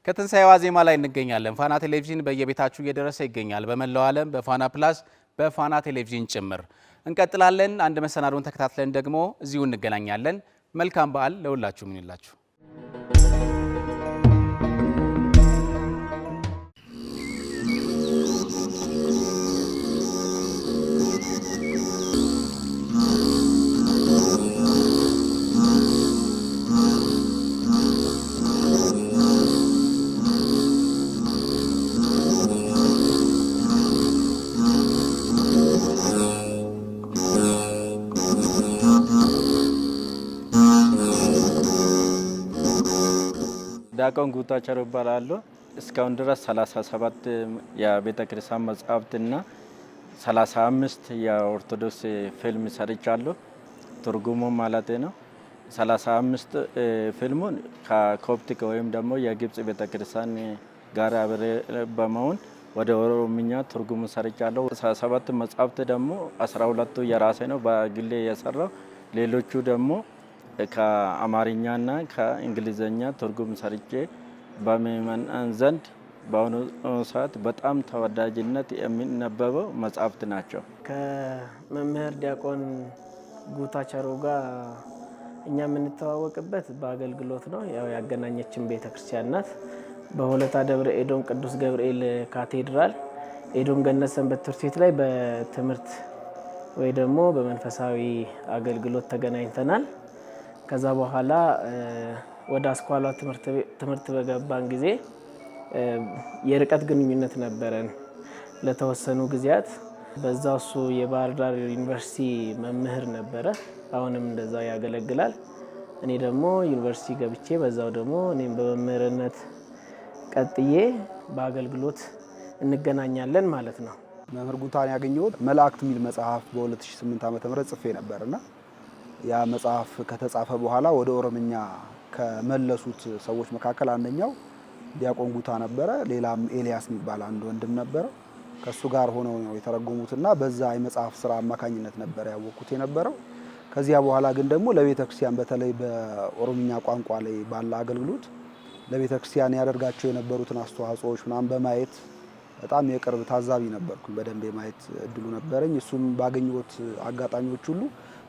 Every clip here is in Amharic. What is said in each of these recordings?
ከትንሳኤ ዋዜማ ላይ እንገኛለን። ፋና ቴሌቪዥን በየቤታችሁ እየደረሰ ይገኛል። በመላው ዓለም በፋና ፕላስ በፋና ቴሌቪዥን ጭምር እንቀጥላለን። አንድ መሰናዶን ተከታትለን ደግሞ እዚሁ እንገናኛለን። መልካም በዓል ለሁላችሁም ይሁንላችሁ። ዲያቆን ጉታቸር ይባላሉ። እስካሁን ድረስ 37 የቤተ ክርስቲያን መጻሕፍትና 35 የኦርቶዶክስ ፊልም ሰርቻለሁ። ትርጉሙ ማለት ነው። 35 ፊልሙን ከኮፕቲክ ወይም ደግሞ የግብጽ ቤተ ክርስቲያን ጋር አብሬ በመሆን ወደ ኦሮምኛ ትርጉሙ ሰርቻለሁ። 17 መጻሕፍት ደግሞ 12ቱ የራሴ ነው በግሌ የሰራው። ሌሎቹ ደግሞ ከአማርኛና ከእንግሊዘኛ ትርጉም ሰርቼ በምእመናን ዘንድ በአሁኑ ሰዓት በጣም ተወዳጅነት የሚነበበው መጻሕፍት ናቸው። ከመምህር ዲያቆን ጉታቸሮ ጋር እኛ የምንተዋወቅበት በአገልግሎት ነው። ያው ያገናኘችን ቤተክርስቲያን ናት። በሆለታ ደብረ ኤዶም ቅዱስ ገብርኤል ካቴድራል ኤዶም ገነት ሰንበት ትምህርት ቤት ላይ በትምህርት ወይ ደግሞ በመንፈሳዊ አገልግሎት ተገናኝተናል። ከዛ በኋላ ወደ አስኳላ ትምህርት በገባን ጊዜ የርቀት ግንኙነት ነበረን ለተወሰኑ ጊዜያት። በዛው እሱ የባህር ዳር ዩኒቨርሲቲ መምህር ነበረ፣ አሁንም እንደዛው ያገለግላል። እኔ ደግሞ ዩኒቨርሲቲ ገብቼ በዛው ደግሞ እኔም በመምህርነት ቀጥዬ በአገልግሎት እንገናኛለን ማለት ነው። መምህር ጉታን ያገኘሁት መላእክት የሚል መጽሐፍ በ2008 ዓ.ም ጽፌ ነበርና ያ መጽሐፍ ከተጻፈ በኋላ ወደ ኦሮምኛ ከመለሱት ሰዎች መካከል አንደኛው ዲያቆን ጉታ ነበረ። ሌላም ኤልያስ የሚባል አንድ ወንድም ነበረ። ከሱ ጋር ሆነው ነው የተረጎሙትና በዛ የመጽሐፍ ስራ አማካኝነት ነበር ያወቅኩት የነበረው። ከዚያ በኋላ ግን ደግሞ ለቤተክርስቲያን በተለይ በኦሮምኛ ቋንቋ ላይ ባለ አገልግሎት ለቤተክርስቲያን ያደርጋቸው የነበሩትን አስተዋጽኦዎች ምናምን በማየት በጣም የቅርብ ታዛቢ ነበርኩኝ። በደንብ የማየት እድሉ ነበረኝ። እሱም ባገኘሁት አጋጣሚዎች ሁሉ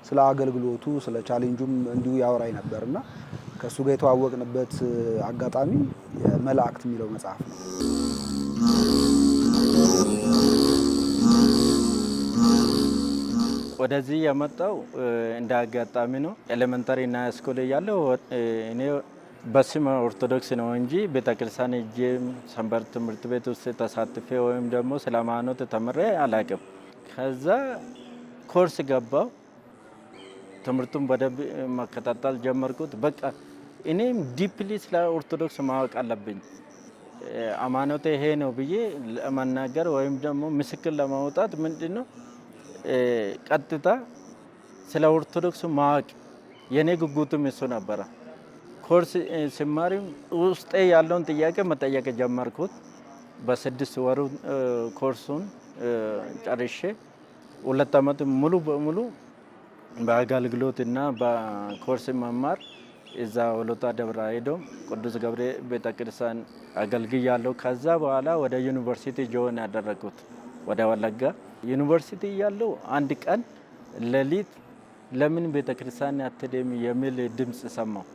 ስለ አገልግሎቱ ስለ ቻሌንጁም እንዲሁ ያወራይ ነበርና ከሱ ጋር የተዋወቅንበት አጋጣሚ መላእክት የሚለው መጽሐፍ ነው። ወደዚህ የመጣው እንደ አጋጣሚ ነው። ኤሌመንታሪ እና ስኩል ያለው እኔ በስመ ኦርቶዶክስ ነው እንጂ ቤተክርስቲያን እጄ ሰንበት ትምህርት ቤት ውስጥ ተሳትፌ ወይም ደግሞ ስለ ሃይማኖት ተምሬ አላውቅም። ከዛ ኮርስ ገባው። ትምህርቱን በደንብ መከታተል ጀመርኩት። በቃ እኔም ዲፕሊ ስለ ኦርቶዶክስ ማወቅ አለብኝ፣ ሃይማኖቴ ይሄ ነው ብዬ ለመናገር ወይም ደግሞ ምስክር ለማውጣት ምንድነው ቀጥታ ስለ ኦርቶዶክስ ማወቅ የኔ ጉጉትም እሱ ነበረ። ኮርስ ሲማሪም ውስጤ ያለውን ጥያቄ መጠየቅ ጀመርኩት። በ6 ወሩ ኮርሱን ጨርሼ 2 ዓመት ሙሉ በሙሉ በአገልግሎት እና በኮርስ መማር እዛ ሆለታ ደብረ ኤዶም ቅዱስ ገብርኤል ቤተክርስቲያን አገልግያለሁ። ከዛ በኋላ ወደ ዩኒቨርሲቲ ጆይን ያደረኩት ወደ ወለጋ ዩኒቨርሲቲ ያለው አንድ ቀን ሌሊት ለምን ቤተክርስቲያን አትደም የሚል ድምጽ ሰማሁ።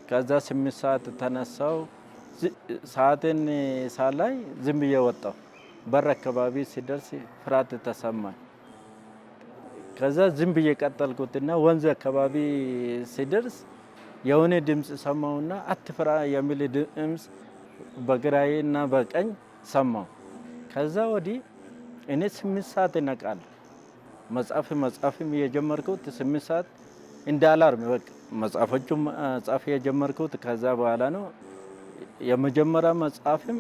ከዛ 8 ሰዓት ተነሳው። ሰዓትን ሳላይ ዝም ብዬ ወጣሁ። በር አካባቢ ሲደርስ ፍርሃት ተሰማኝ። ከዛ ዝም ብዬ ቀጠልኩትና ወንዝ አካባቢ ሲደርስ የሆነ ድምጽ ሰማውና አትፍራ የሚል ድምጽ በግራዬና በቀኝ ሰማው። ከዛ ወዲህ እኔ 8 ሰዓት እነቃለሁ። መጽሐፍም የጀመርኩት 8 ሰዓት እንደ አላርም በቃ መጽሐፎቹም መጽሐፍ የጀመርኩት ከዛ በኋላ ነው። የመጀመሪያ መጽሐፍም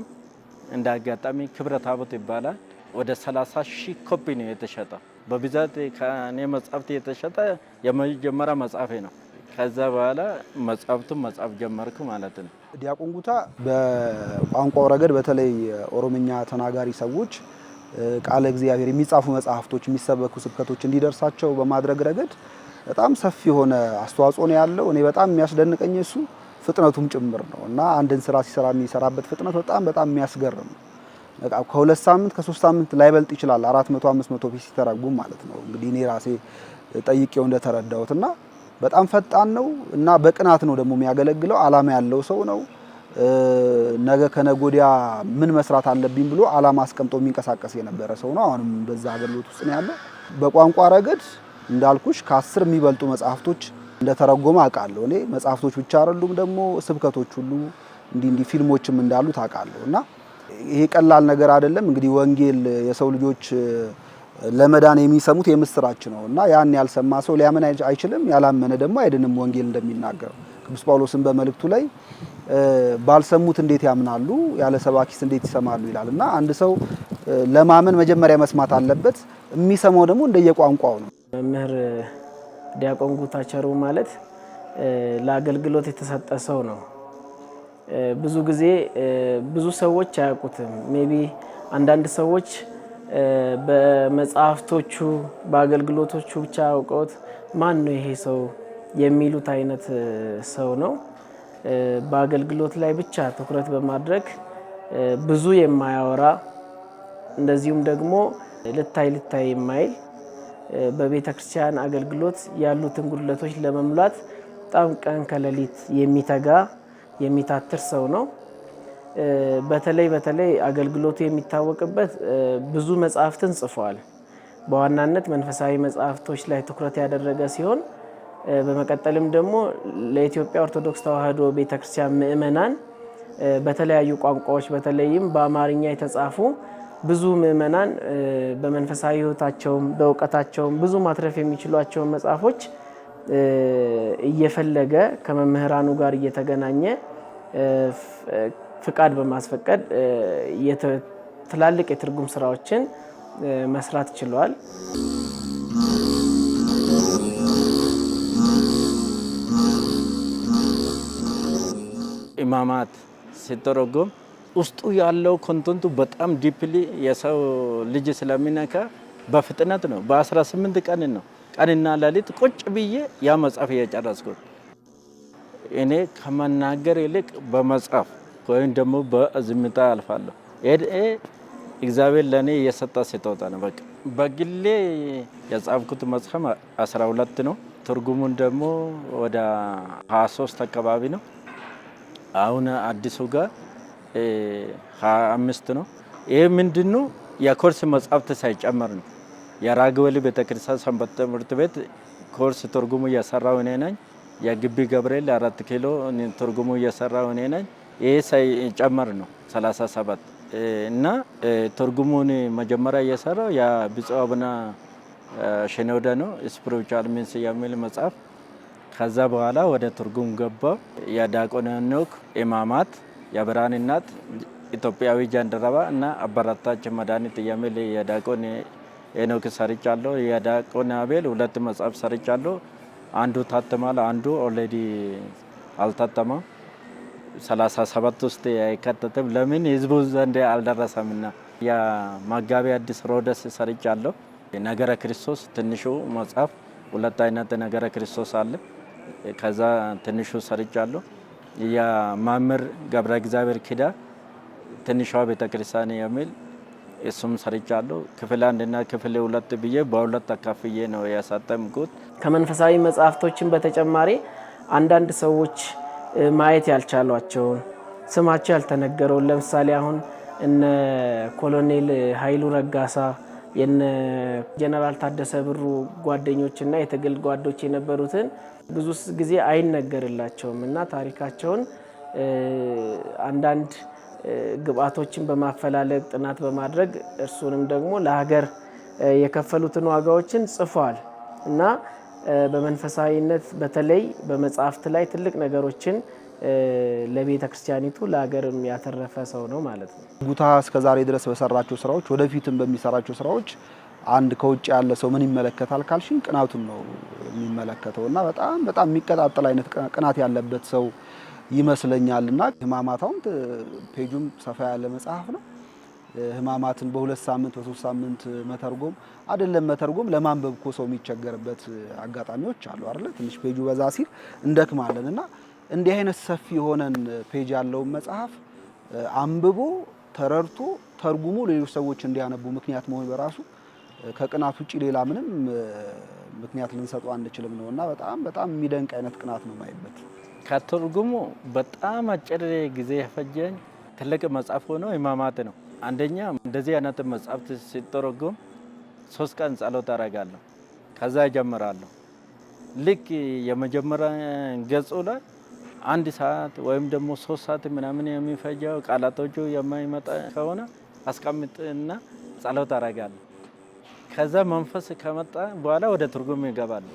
እንደ አጋጣሚ ክብረ ታቦት ይባላል። ወደ 30,000 ኮፒ ነው የተሸጠው። በብዛት ከኔ መጽሐፍት የተሸጠ የመጀመሪያ መጽሐፌ ነው። ከዛ በኋላ መጽሐፍቱን መጽሐፍ ጀመርኩ ማለት ነው። ዲያቆን ጉታ በቋንቋው ረገድ በተለይ ኦሮምኛ ተናጋሪ ሰዎች ቃለ እግዚአብሔር የሚጻፉ መጽሐፍቶች የሚሰበኩ ስብከቶች እንዲደርሳቸው በማድረግ ረገድ በጣም ሰፊ የሆነ አስተዋጽኦ ነው ያለው። እኔ በጣም የሚያስደንቀኝ እሱ ፍጥነቱም ጭምር ነው እና አንድን ስራ ሲሰራ የሚሰራበት ፍጥነት በጣም የሚያስገርም ነው። ከ2 ሳምንት ከ3 ሳምንት ላይበልጥ ይችላል 400 500 ፒስ ሲተረጉም ማለት ነው። እንግዲህ እኔ ራሴ ጠይቄው እንደተረዳሁት እና በጣም ፈጣን ነው እና በቅናት ነው ደግሞ የሚያገለግለው። አላማ ያለው ሰው ነው። ነገ ከነገ ወዲያ ምን መስራት አለብኝ ብሎ አላማ አስቀምጦ የሚንቀሳቀስ የነበረ ሰው ነው። አሁንም በዛ አገልግሎት ውስጥ ነው ያለው። በቋንቋ ረገድ እንዳልኩሽ ከ10 የሚበልጡ መጽሐፍቶች እንደተረጎመ አውቃለሁ። እኔ መጽሐፍቶች ብቻ አይደሉም ደግሞ ስብከቶች ሁሉ እንዲህ ፊልሞችም እንዳሉት አውቃለሁ እና ይሄ ቀላል ነገር አይደለም። እንግዲህ ወንጌል የሰው ልጆች ለመዳን የሚሰሙት የምስራች ነው እና ያን ያልሰማ ሰው ሊያምን አይችልም፣ ያላመነ ደግሞ አይድንም። ወንጌል እንደሚናገር ቅዱስ ጳውሎስን በመልእክቱ ላይ ባልሰሙት እንዴት ያምናሉ፣ ያለ ሰባኪስ እንዴት ይሰማሉ ይላል እና አንድ ሰው ለማመን መጀመሪያ መስማት አለበት። የሚሰማው ደግሞ እንደየቋንቋው ነው። መምህር ዲያቆን ጉታቸሩ ማለት ለአገልግሎት የተሰጠ ሰው ነው። ብዙ ጊዜ ብዙ ሰዎች አያውቁትም። ሜቢ አንዳንድ ሰዎች በመጽሐፍቶቹ በአገልግሎቶቹ ብቻ አውቀውት ማን ነው ይሄ ሰው የሚሉት አይነት ሰው ነው። በአገልግሎት ላይ ብቻ ትኩረት በማድረግ ብዙ የማያወራ እንደዚሁም ደግሞ ልታይ የማይል በቤተ ክርስቲያን አገልግሎት ያሉትን ጉድለቶች ለመሙላት በጣም ቀን ከሌሊት የሚተጋ የሚታትር ሰው ነው። በተለይ አገልግሎቱ የሚታወቅበት ብዙ መጽሐፍትን ጽፏል። በዋናነት መንፈሳዊ መጽሐፍቶች ላይ ትኩረት ያደረገ ሲሆን በመቀጠልም ደግሞ ለኢትዮጵያ ኦርቶዶክስ ተዋሕዶ ቤተክርስቲያን ምእመናን በተለያዩ ቋንቋዎች በተለይም በአማርኛ የተጻፉ ብዙ ምእመናን በመንፈሳዊ ሕይወታቸውም በእውቀታቸውም ብዙ ማትረፍ የሚችሏቸውን መጽሐፎች እየፈለገ ከመምህራኑ ጋር እየተገናኘ ፍቃድ በማስፈቀድ ትላልቅ የትርጉም ስራዎችን መስራት ችሏል። ኢማማት ሲተረጎም ውስጡ ያለው ኮንተንቱ በጣም ዲፕሊ የሰው ልጅ ስለሚነካ በፍጥነት ነው። በ18 ቀን ነው ቀንና ሌሊት ቁጭ ብዬ ያ መጽሐፍ እየጨረስኩት። እኔ ከመናገር ይልቅ በመጽሐፍ ወይም ደግሞ በዝምታ አልፋለሁ። እግዚአብሔር ለእኔ የሰጠ ስጦታ ነው። በቃ በግሌ የጻፍኩት መጽሐፍ 12 ነው። ትርጉሙን ደግሞ ወደ 23 አካባቢ ነው። አሁን አዲሱ ጋር 25 ነው። ይሄ ምንድነው? የኮርስ መጽሐፍት ሳይጨመር ነው። የራግወል ቤተክርስቲያን ሰንበት ትምህርት ቤት ኮርስ ትርጉሙ እየሰራው እኔ ነኝ። የግቢ ገብርኤል 4 ኪሎ ትርጉሙ እየሰራው እኔ ነኝ። ይሄ ሳይጨመር ነው 37 እና ትርጉሙን መጀመሪያ እየሰራው የብፁዕ አቡነ ሽኖዳ ነው ስፒሪቹዋል ሚንስ የሚል መጽሐፍ። ከዛ በኋላ ወደ ትርጉም ገባው። የዲያቆን ሄኖክ ኢማማት፣ የብርሃን እናት፣ ኢትዮጵያዊ ጃንደረባ እና አበረታች መድኃኒት የሚል የዲያቆን ሄኖክ ሰርቻለሁ። የዲያቆን አቤል 2 መጽሐፍ ሰርቻለሁ። አንዱ ታትሟል፣ አንዱ ኦልሬዲ አልታተመም። 37 ውስጥ አይከተትም። ለምን? ህዝቡ ዘንድ አልደረሰምና። የመጋቤ ሐዲስ ሮዳስ ሰርቻለሁ። ነገረ ክርስቶስ ትንሹ መጽሐፍ 2 አይነት ነገረ ክርስቶስ አለ። ከዛ ትንሹ ሰርቻለሁ። የመምህር ገብረ እግዚአብሔር ኪዳ ትንሿ ቤተክርስቲያን የሚል እሱም ሰርቻለሁ። ክፍል 1 እና ክፍል 2 ብዬ በ2 አካፍዬ ነው ያሳተምኩት። ከመንፈሳዊ መጽሐፍቶችን በተጨማሪ አንዳንድ ሰዎች ማየት ያልቻሏቸውን ስማቸው ያልተነገረውን ለምሳሌ አሁን እነ ኮሎኔል ኃይሉ ረጋሳ የነ ጀነራል ታደሰ ብሩ ጓደኞችና የትግል ጓዶች የነበሩትን ብዙ ጊዜ አይነገርላቸውም እና ታሪካቸውን አንዳንድ ግብአቶችን በማፈላለግ ጥናት በማድረግ እርሱንም ደግሞ ለሀገር የከፈሉትን ዋጋዎችን ጽፏል እና በመንፈሳዊነት በተለይ በመጽሐፍት ላይ ትልቅ ነገሮችን ለቤተ ክርስቲያኒቱ ለሀገርም ያተረፈ ሰው ነው ማለት ነው። ጉታ እስከዛሬ ድረስ በሰራቸው ስራዎች ወደፊትም በሚሰራቸው ስራዎች አንድ ከውጭ ያለ ሰው ምን ይመለከታል ካልሽኝ ቅናቱን ነው የሚመለከተው እና በጣም የሚቀጣጠል አይነት ቅናት ያለበት ሰው ይመስለኛልና ሕማማታውን ፔጁም ሰፋ ያለ መጽሐፍ ነው። ሕማማትን በ2 ሳምንት በ3 ሳምንት መተርጎም አይደለም መተርጎም ለማንበብ እኮ ሰው የሚቸገርበት አጋጣሚዎች አሉ አይደል? ትንሽ ፔጁ በዛ ሲል እንደክማለንና እንዲህ አይነት ሰፊ የሆነን ፔጅ ያለውን መጽሐፍ አንብቦ ተረድቶ ተርጉሞ ሌሎች ሰዎች እንዲያነቡ ምክንያት መሆን በራሱ ከቅናት ውጪ ሌላ ምንም ምክንያት ልንሰጠው አንችልም ነውና በጣም የሚደንቅ አይነት ቅናት ነው ማይበት። ከትርጉሙ በጣም አጭር ጊዜ ያፈጀኝ ትልቅ መጽሐፍ ሆኖ ሕማማት ነው። አንደኛ እንደዚህ አይነት መጽሐፍት ሲተረጎም 3 ቀን ጸሎት አደርጋለሁ። ከዛ እጀምራለሁ። ልክ የመጀመሪያ ገጹ ላይ 1 ሰዓት ወይም ደግሞ 3 ሰዓት ምናምን የሚፈጀው ቃላቶቹ የማይመጣ ከሆነ አስቀምጥና ጸሎት አደርጋለሁ። ከዛ መንፈስ ከመጣ በኋላ ወደ ትርጉም ይገባል።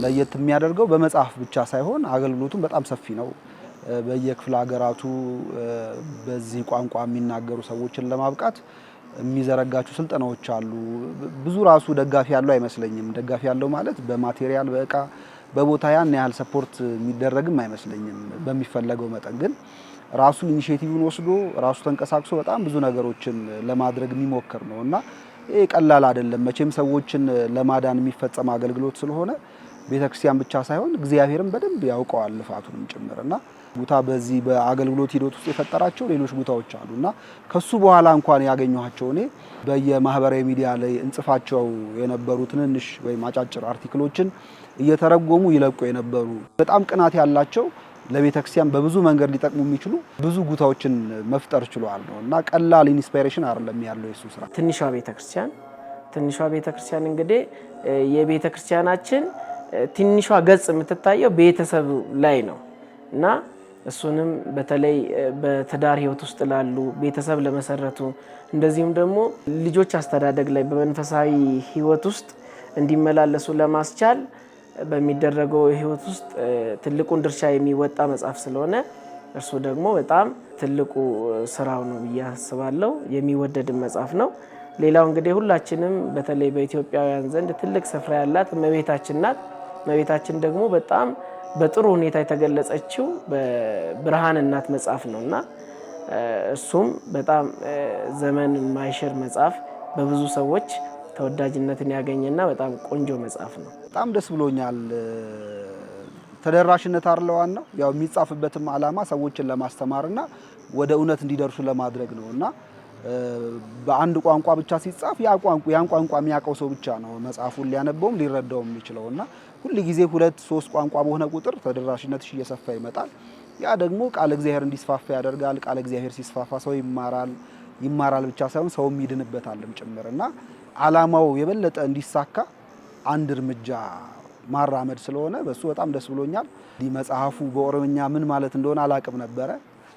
ለየት የሚያደርገው በመጽሐፍ ብቻ ሳይሆን አገልግሎቱም በጣም ሰፊ ነው። በየክፍለ ሀገራቱ በዚህ ቋንቋ የሚናገሩ ሰዎችን ለማብቃት የሚዘረጋቸው ስልጠናዎች አሉ። ብዙ ራሱ ደጋፊ ያለው አይመስለኝም። ደጋፊ ያለው ማለት በማቴሪያል በእቃ በቦታ ያን ያህል ሰፖርት የሚደረግም አይመስለኝም። በሚፈለገው መጠን ግን ራሱ ኢኒሼቲቭን ወስዶ ራሱ ተንቀሳቅሶ በጣም ብዙ ነገሮችን ለማድረግ የሚሞክር ነው እና ይሄ ቀላል አይደለም። መቼም ሰዎችን ለማዳን የሚፈጸም አገልግሎት ስለሆነ ቤተክርስቲያን ብቻ ሳይሆን እግዚአብሔርም በደንብ ያውቀዋል ልፋቱንም ጭምርና ቦታ በዚህ በአገልግሎት ሂደት ውስጥ የፈጠራቸው ሌሎች ቦታዎች አሉና ከሱ በኋላ እንኳን ያገኘኋቸው እኔ በየማህበራዊ ሚዲያ ላይ እንጽፋቸው የነበሩ ትንንሽ ወይም አጫጭር አርቲክሎችን እየተረጎሙ ይለቁ የነበሩ በጣም ቅናት ያላቸው ለቤተክርስቲያን በብዙ መንገድ ሊጠቅሙ የሚችሉ ብዙ ጉታዎችን መፍጠር ችሏል ነውና ቀላል ኢንስፓይሬሽን አይደለም ያለው የሱ ስራ። ትንሿ ቤተክርስቲያን እንግዲህ የቤተክርስቲያናችን ትንሿ ገጽ የምትታየው ቤተሰብ ላይ ነው እና እሱንም በተለይ በትዳር ህይወት ውስጥ ላሉ ቤተሰብ ለመሰረቱ እንደዚሁም ደግሞ ልጆች አስተዳደግ ላይ በመንፈሳዊ ህይወት ውስጥ እንዲመላለሱ ለማስቻል በሚደረገው ህይወት ውስጥ ትልቁን ድርሻ የሚወጣ መጽሐፍ ስለሆነ እርሱ ደግሞ በጣም ትልቁ ስራው ነው ብዬ አስባለሁ። የሚወደድ መጽሐፍ ነው። ሌላው እንግዲህ ሁላችንም በተለይ በኢትዮጵያውያን ዘንድ ትልቅ ስፍራ ያላት እመቤታችን ናት። እመቤታችን ደግሞ በጣም በጥሩ ሁኔታ የተገለጸችው በብርሃን እናት መጽሐፍ ነውና እሱም በጣም ዘመን የማይሽር መጽሐፍ በብዙ ሰዎች ተወዳጅነትን ያገኘና በጣም ቆንጆ መጽሐፍ ነው። በጣም ደስ ብሎኛል። ተደራሽነት አርለዋና ያው የሚጻፍበትም ዓላማ ሰዎችን ለማስተማርና ወደ እውነት እንዲደርሱ ለማድረግ ነውና በአንድ ቋንቋ ብቻ ሲጻፍ ያን ቋንቋ የሚያውቀው ሰው ብቻ ነው መጽሐፉን ሊያነበውም ሊረዳውም የሚችለውና ሁሉ ጊዜ 2-3 ቋንቋ በሆነ ቁጥር ተደራሽነትሽ እየሰፋ ይመጣል። ያ ደግሞ ቃል እግዚአብሔር እንዲስፋፋ ያደርጋል። ቃል እግዚአብሔር ሲስፋፋ ሰው ይማራል ብቻ ሳይሆን ሰውም ይድንበታልም ጭምርና ዓላማው የበለጠ እንዲሳካ አንድ እርምጃ ማራመድ ስለሆነ በሱ በጣም ደስ ብሎኛል። መጽሐፉ በኦሮምኛ ምን ማለት እንደሆነ አላቅም ነበረ።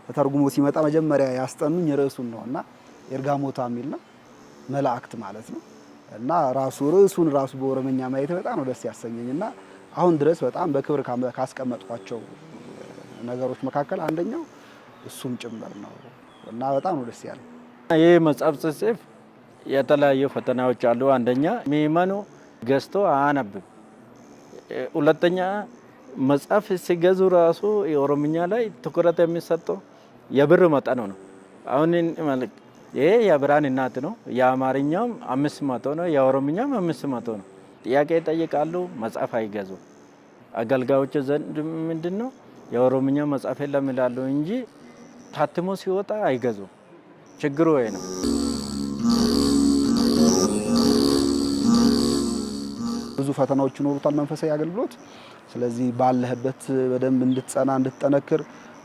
ተተርጉሞ ሲመጣ መጀመሪያ ያስጠኑኝ ርዕሱን ነውና ኤርጋሞታ የሚል ነው፣ መላእክት ማለት ነው እና ራሱ ርዕሱን ራሱ በኦሮምኛ ማየት በጣም ነው ደስ ያሰኘኝና አሁን ድረስ በጣም በክብር ካስቀመጥኳቸው ነገሮች መካከል አንደኛው እሱም ጭምር ነው እና በጣም ነው ደስ ያለው። ይህ መጽሐፍ ጽፍ የተለያዩ ፈተናዎች አሉ። አንደኛ ምእመኑ ገዝቶ አያነብም። ሁለተኛ መጽሐፍ ሲገዙ ራሱ የኦሮምኛ ላይ ትኩረት የሚሰጠው የብር መጠኑ ነው። አሁን ይሄ የብርሃን እናት ነው። የአማርኛም 500 ነው፣ የኦሮምኛም 500 ነው። ጥያቄ ይጠይቃሉ፣ መጽሐፍ አይገዙ። አገልጋዮች ዘንድ ምንድነው የኦሮምኛ መጽሐፍ የለም ይላሉ እንጂ ታትሞ ሲወጣ አይገዙ። ችግሩ ይሄ ነው። ብዙ ፈተናዎች ይኖሩታል መንፈሳዊ አገልግሎት። ስለዚህ ባለህበት በደንብ እንድትጸና እንድትጠነክር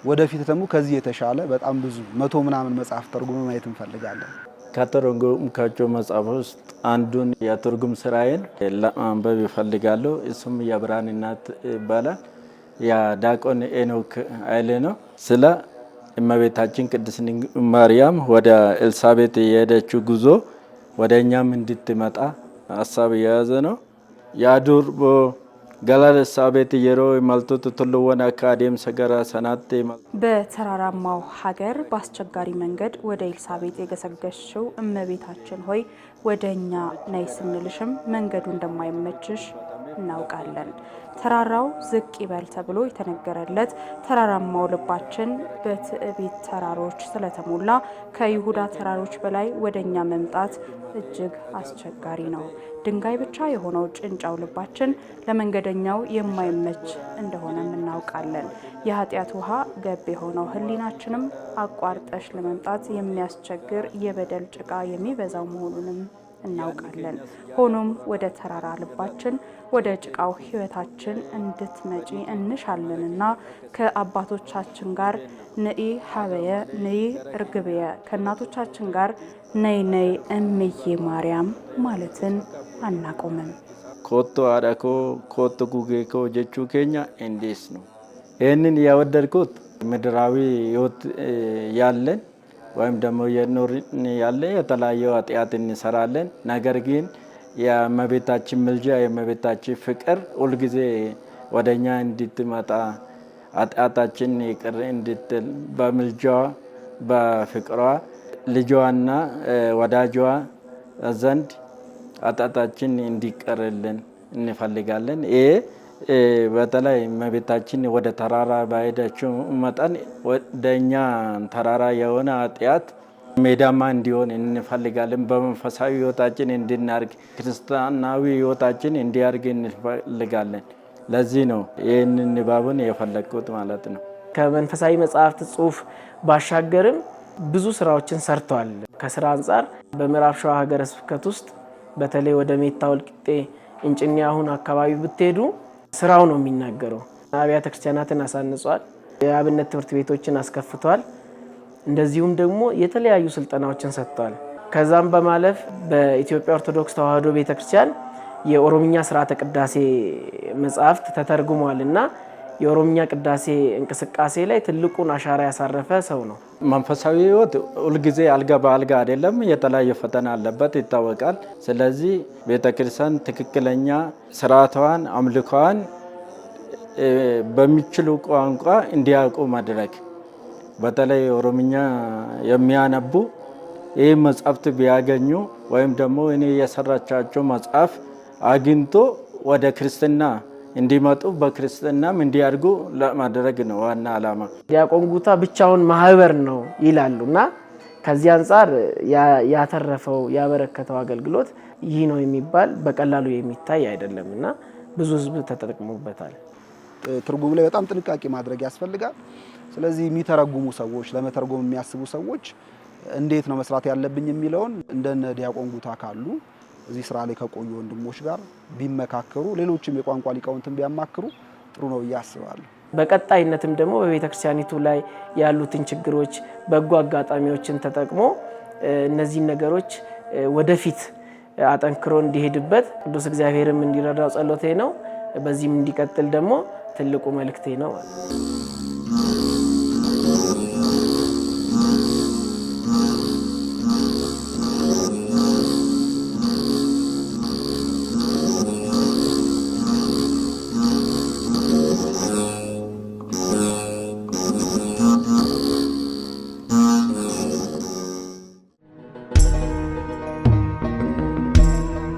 ወደፊት ደግሞ ከዚህ የተሻለ በጣም ብዙ 100 ምናምን መጽሐፍ ተርጉሞ ማየት እንፈልጋለን። ከተረጎምኳቸው መጽሐፍ ውስጥ አንዱን የትርጉም ስራዬን ለማንበብ ይፈልጋለሁ። እሱም የብርሃን እናት ይባላል። የዲያቆን ሄኖክ ኃይሌ ነው። ስለ እመቤታችን ቅድስት ማርያም ወደ ኤልሳቤጥ የሄደችው ጉዞ ወደ እኛም እንድትመጣ ሀሳብ የያዘ ነው። ያዱርቦ ገላልሳ ቤት የሮ መልቶት ትልወና አካዴም ሰገራ ሰናቴ በተራራማው ሀገር በአስቸጋሪ መንገድ ወደ ኤልሳቤጥ የገሰገሽው እመቤታችን ሆይ ወደኛ ነይ ስንልሽም መንገዱ እንደማይመችሽ እናውቃለን። ተራራው ዝቅ ይበል ተብሎ የተነገረለት ተራራማው ልባችን በትዕቢት ተራሮች ስለተሞላ ከይሁዳ ተራሮች በላይ ወደኛ መምጣት እጅግ አስቸጋሪ ነው። ድንጋይ ብቻ የሆነው ጭንጫው ልባችን ለመንገደኛው የማይመች እንደሆነም እናውቃለን። የኃጢአት ውሃ ገብ የሆነው ሕሊናችንም አቋርጠሽ ለመምጣት የሚያስቸግር የበደል ጭቃ የሚበዛው መሆኑንም እናውቃለን። ሆኖም ወደ ተራራ ልባችን ወደ ጭቃው ሕይወታችን እንድትመጪ እንሻለንና ከአባቶቻችን ጋር ንኢ ሀበየ ንኢ እርግብየ ከእናቶቻችን ጋር ነይ ነይ እምዬ ማርያም ማለትን አናቆምም። ኮቶ አዳኮ ኮቶ ጉጌኮ ጀቹ ኬኛ እንዴስ ነው። ይህንን ያወደድኩት ምድራዊ ሕይወት ያለን ወይም ደግሞ የኖርን ያለ የተለያየ ኃጢአት እንሰራለን። ነገር ግን የእመቤታችን ምልጃ የእመቤታችን ፍቅር ሁልጊዜ ወደኛ እንድትመጣ ኃጢአታችን ይቅር እንድትል በምልጃዋ በፍቅሯ ልጇና ወዳጇ ዘንድ ኃጢአታችን እንዲቀርልን እንፈልጋለን። ይሄ በተለይ እመቤታችን ወደ ተራራ ባሄደችው መጠን ወደኛ ተራራ የሆነ ኃጢአት ሜዳማ እንዲሆን እንፈልጋለን። በመንፈሳዊ ሕይወታችን እንድናርግ ክርስቲያናዊ ሕይወታችን እንዲያርግ እንፈልጋለን። ለዚህ ነው ይህንን ንባቡን የፈለግኩት ማለት ነው። ከመንፈሳዊ መጽሐፍት ጽሑፍ ባሻገርም ብዙ ስራዎችን ሰርተዋል። ከስራ አንጻር በምዕራብ ሸዋ ሀገረ ስብከት ውስጥ በተለይ ወደ ሜታ ወልቂጤ እንጭኔ አሁን አካባቢ ብትሄዱ ስራው ነው የሚናገረው። አብያተ ክርስቲያናትን አሳንጿል። የአብነት ትምህርት ቤቶችን አስከፍቷል። እንደዚሁም ደግሞ የተለያዩ ስልጠናዎችን ሰጥቷል። ከዛም በማለፍ በኢትዮጵያ ኦርቶዶክስ ተዋሕዶ ቤተክርስቲያን የኦሮምኛ ስርዓተ ቅዳሴ መጽሐፍት ተተርጉሟል እና የኦሮምኛ ቅዳሴ እንቅስቃሴ ላይ ትልቁን አሻራ ያሳረፈ ሰው ነው። መንፈሳዊ ሕይወት ሁልጊዜ አልጋ በአልጋ አይደለም። የተለያየ ፈተና አለበት ይታወቃል። ስለዚህ ቤተክርስቲያን ትክክለኛ ስርዓቷን አምልኳን በሚችሉ ቋንቋ እንዲያውቁ ማድረግ፣ በተለይ ኦሮምኛ የሚያነቡ ይህ መጽሐፍት ቢያገኙ ወይም ደግሞ እኔ የሰራቻቸው መጽሐፍ አግኝቶ ወደ ክርስትና እንዲመጡ በክርስትናም እንዲያድጉ ለማድረግ ነው ዋና ዓላማ። ዲያቆን ጉታ ብቻውን ማህበር ነው ይላሉ እና ከዚህ አንጻር ያተረፈው ያበረከተው አገልግሎት ይህ ነው የሚባል በቀላሉ የሚታይ አይደለም እና ብዙ ሕዝብ ተጠቅሞበታል። ትርጉም ላይ በጣም ጥንቃቄ ማድረግ ያስፈልጋል። ስለዚህ የሚተረጉሙ ሰዎች፣ ለመተርጎም የሚያስቡ ሰዎች እንዴት ነው መስራት ያለብኝ የሚለውን እንደነ ዲያቆን ጉታ ካሉ እዚህ ስራ ላይ ከቆዩ ወንድሞች ጋር ቢመካከሩ፣ ሌሎችም የቋንቋ ሊቃውንትን ቢያማክሩ ጥሩ ነው ብዬ አስባለሁ። በቀጣይነትም ደግሞ በቤተክርስቲያኒቱ ላይ ያሉትን ችግሮች፣ በጎ አጋጣሚዎችን ተጠቅሞ እነዚህን ነገሮች ወደፊት አጠንክሮ እንዲሄድበት ቅዱስ እግዚአብሔርም እንዲረዳው ጸሎቴ ነው። በዚህም እንዲቀጥል ደግሞ ትልቁ መልእክቴ ነው።